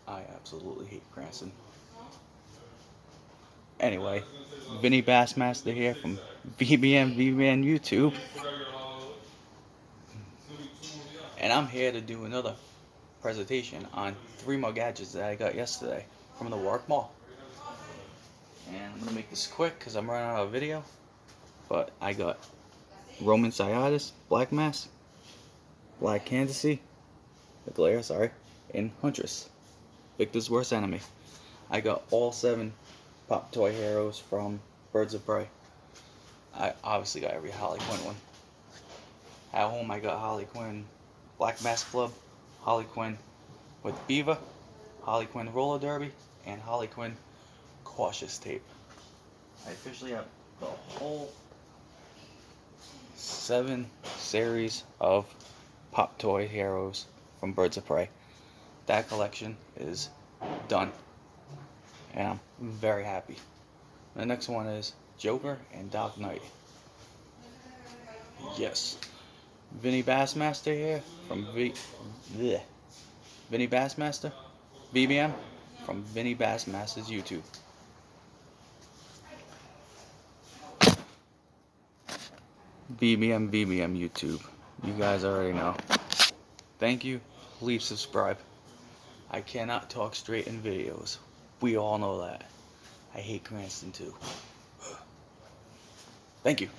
I absolutely hate Cranston. Anyway, Vinny Bassmaster here from VBM VBM YouTube, and I'm here to do another presentation on 3 more gadgets that I got yesterday from the work mall. And I'm gonna make this quick because I'm running out of video. But I got Roman Sciatus, Black Mask, Black Candidacy, the Glare, sorry, and Huntress, Victor's worst enemy. I got all 7 Pop Toy Heroes from Birds of Prey. I obviously got every Harley Quinn one. At home I got Harley Quinn Black Mask Club, Harley Quinn with Beaver, Harley Quinn Roller Derby, and Harley Quinn Cautious Tape. I officially have the whole 7 series of Pop Toy Heroes from Birds of Prey. That collection is done, and I'm very happy. The next one is Joker and Dark Knight. Yes, Vinny Bassmaster here from Vinny Bassmaster VBM from Vinny Bassmaster's YouTube. VBM VBM YouTube. You guys already know. Thank you. Please subscribe. I cannot talk straight in videos. We all know that. I hate Cranston too. Thank you.